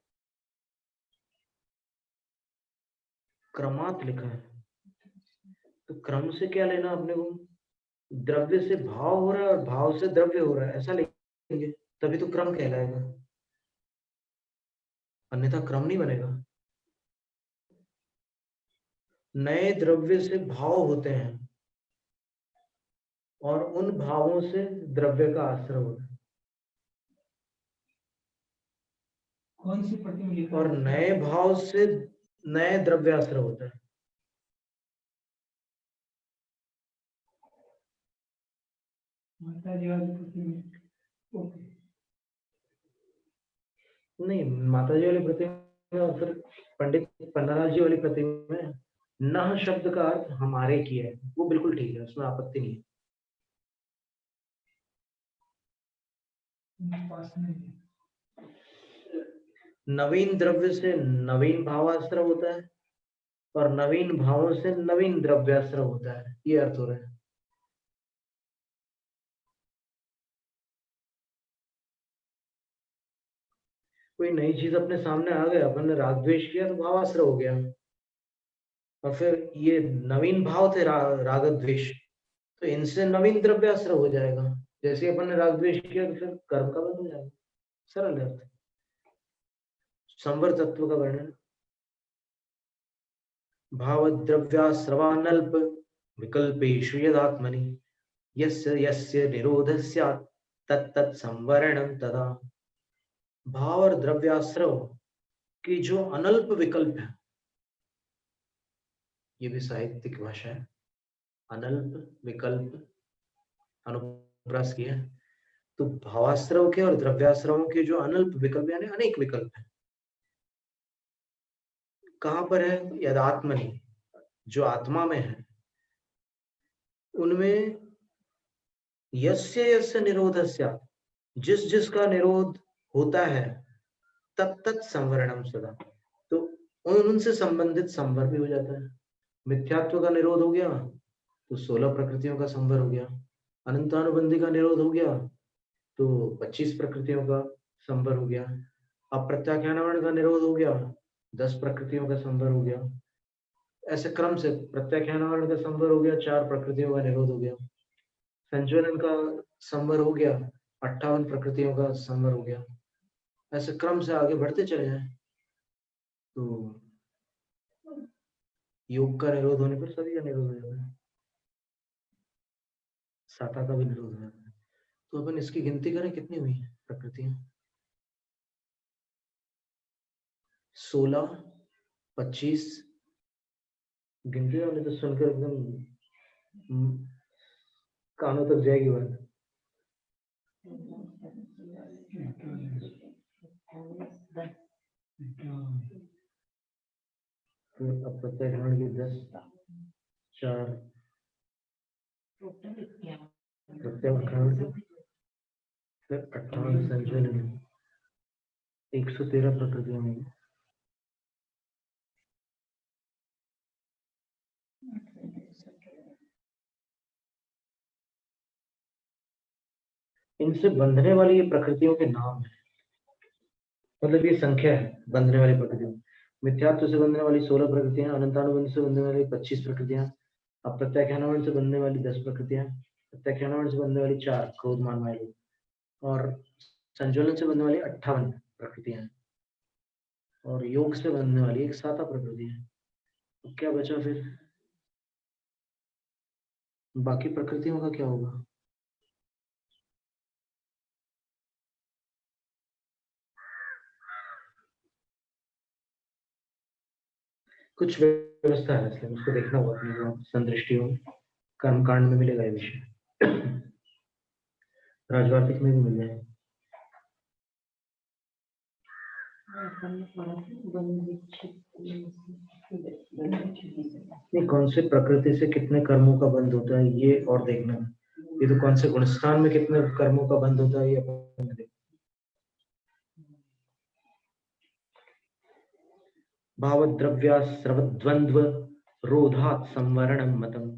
क्रमात् लिखा है, तो क्रम से क्या लेना अपने को? द्रव्य से भाव हो रहा है और भाव से द्रव्य हो रहा है, ऐसा लेंगे तभी तो क्रम कहलाएगा, अन्यथा क्रम नहीं बनेगा। नए द्रव्य से भाव होते हैं और उन भावों से द्रव्य का आश्रय होता है। कौन सी प्रतिमा लिखा और है? नए भाव से नए द्रव्य आश्रय होता है। माता जी वाली प्रतिमा। ओके। नहीं, माता जी वाली प्रतिमा और फिर पंडित पन्नालाल जी वाली प्रतिमा में न शब्द का अर्थ हमारे की है, वो बिल्कुल ठीक है, उसमें आपत्ति नहीं है। पास नहीं। नवीन द्रव्य से नवीन भावाश्रय होता है और नवीन भावों से नवीन द्रव्याश्रय होता है, ये अर्थ हो रहा है। कोई नई चीज अपने सामने आ गया, अपन ने राग द्वेष किया तो भावाश्रय हो गया, और फिर ये नवीन भाव थे राग द्वेष, तो इनसे नवीन द्रव्याश्रय हो जाएगा। जैसे अपन ने राग द्वेष किया तो फिर कर्म का बंध हो जाएगा। सरल अर्थ। संवर तत्व का वर्णन। भाव द्रव्याश्रवानल्प विकल्पेषु यदात्मनि यस्य यस्य निरोधः स्यात् तत्तत् संवरणं तदा। भाव और द्रव्याश्रव की जो अनल्प विकल्प है, ये भी साहित्यिक भाषा है, अनल्प विकल्प अनुप्रास किया है, तो भावाश्रव के और द्रव्याश्रवों के जो अनल्प विकल्प यानी अनेक विकल्प है, कहां पर है? यदात्मनि, जो आत्मा में है, उनमें यस्य यस्य निरोधस्य, जिस जिसका निरोध होता है, तत्तत् संवरणम सदा, तो उनसे संबंधित संवर भी हो जाता है। मिथ्यात्व का निरोध हो गया तो 16 प्रकृतियों का संवर हो गया, अनंतानुबंधी का निरोध हो गया तो 25 प्रकृतियों का संवर हो गया, अप्रत्याख्यान का निरोध हो गया 10 प्रकृतियों का संवर हो गया। ऐसे क्रम से प्रत्याख्यान का संवर हो गया, 4 प्रकृतियों का निरोध हो गया, संज्वलन का संवर हो गया, 58 प्रकृतियों का संवर हो गया। ऐसे क्रम से आगे बढ़ते चले जाए तो योग का निरोध होने पर सभी का निरोध हो जाता है, साता का भी निरोध हो जाता है। तो अपन इसकी गिनती करें कितनी हुई प्रकृतियां? 16, 25। गिनती वाले तो सुनकर एकदम कानों तक जाएगी बात। फिर अप्रत्याख्यान की 10, 4 प्रत्याख्यान की, फिर 58 संचलन, 113 प्रकृतियों में। इनसे बंधने वाली ये प्रकृतियों के नाम है, मतलब ये संख्या है बंधने वाली प्रकृतियों। मिथ्यात्व से बंधने वाली 16 प्रकृतियां, अनंतानुबंध से बंधने वाली 25 प्रकृतियां, अप्रत्याख्यान से बंधने वाली 10 प्रकृतियां, प्रत्याख्यान से बंधने वाली 4 क्रोध मान वाली, और संज्वलन से बंधने वाली 58 प्रकृतियां, और योग से बंधने वाली एक 7 प्रकृति है। तो क्या बचा फिर? बाकी प्रकृतियों का क्या होगा? कुछ व्यवस्था है, इसलिए उसको देखना होगा अपनी संदृष्टियों में। कर्मकांड में मिलेगा ये विषय, राजवार्तिक में भी मिल जाएगा। नहीं, कौन से प्रकृति से कितने कर्मों का बंध होता है ये और देखना है। ये तो कौन से गुणस्थान में कितने कर्मों का बंध होता है ये अपन देखना। भावद्रव्याश्रवद्वन्द्व रोधात् संवरणं मतम्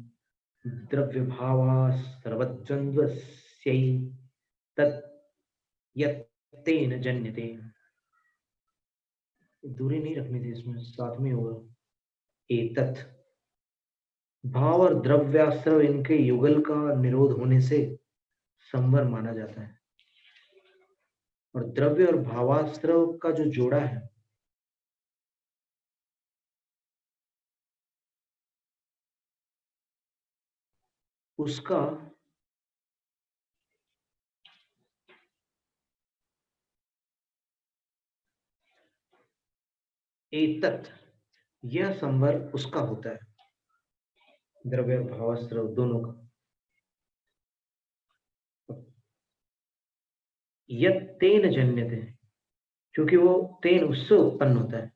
द्रव्य भावा सर्वद्वंद्वस्यै तत् यत्तेन जन्यते। दूरी नहीं रखनी थी इसमें, साथ में होगा। एतत् भाव और द्रव्याश्रव इनके युगल का निरोध होने से संवर माना जाता है। और द्रव्य और भावाश्रव का जो जोड़ा है उसका एतत् यह संवर उसका होता है, द्रव्य और भावाश्रव दोनों का। यत् तेन जन्यते, क्योंकि वो तेन उससे उत्पन्न होता है।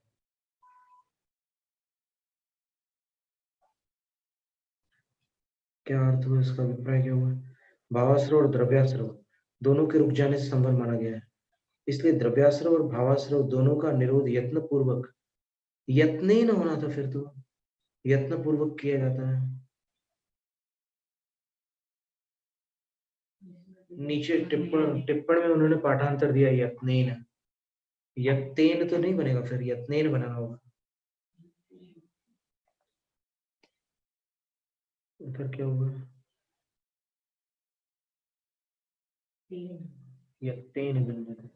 क्या अर्थ हुआ इसका, अभिप्राय क्या हुआ? भावाश्रव और द्रव्याश्रव दोनों के रुक जाने से संवर माना गया है, इसलिए द्रव्याश्रव और भावाश्रव दोनों का निरोध यत्न पूर्वक, यत्नेन होना था, फिर तो यत्न पूर्वक किया जाता है। नीचे टिप्पण में उन्होंने पाठांतर दिया यत्नेन, यत्तेन तो नहीं बनेगा, फिर यत्नेन बनाना होगा। फिर क्या होगा? यत्तेन जन्यते।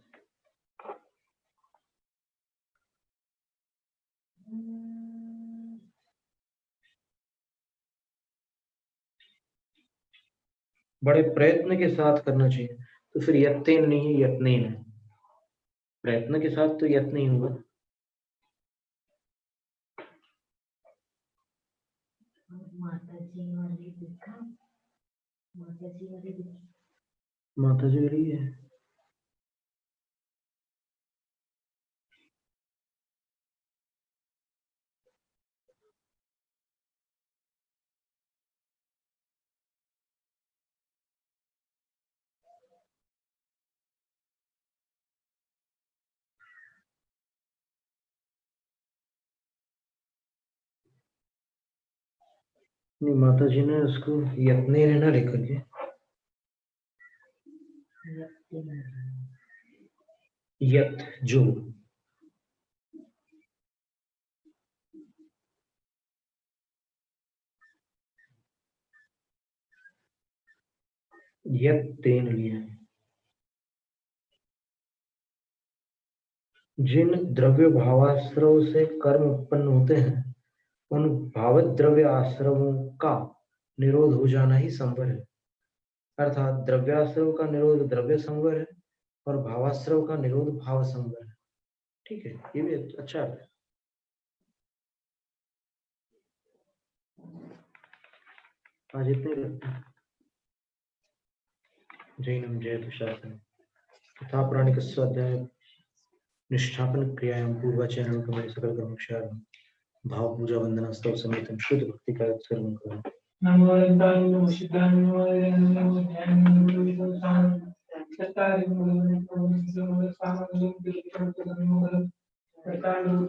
बड़े प्रयत्न के साथ करना चाहिए, तो फिर यत्तेन नहीं है, यत्नेन है। प्रयत्न के साथ तो यत्न ही होगा। माता जी वाली है। नहीं, माता जी ने उसको यत्ने ना लिखा के यत जो, यत्तेन लिया है। जिन द्रव्य भावाश्रव से कर्म उत्पन्न होते हैं उन भावत द्रव्य आश्रवों का निरोध हो जाना ही संवर है। अर्थात द्रव्याश्रव का निरोध द्रव्य संवर है और भावाश्रव का निरोध भाव संवर है। ठीक है, ये भी अच्छा है। आज इतने लगता है। जैनम जयतु शास्त्रम तथा प्राणिक स्वाध्याय निष्ठापन क्रियायां पूर्वाचार्यों के सकल कर्मक्षारं भाव पूजा वंदना स्तव समेत शुद्ध भक्ति का सर्वं करें। नमो रंताय नमो सिद्धाय नमो नमो ध्यान नमो विदुषां सत्तारि नमो नमो सामं नमो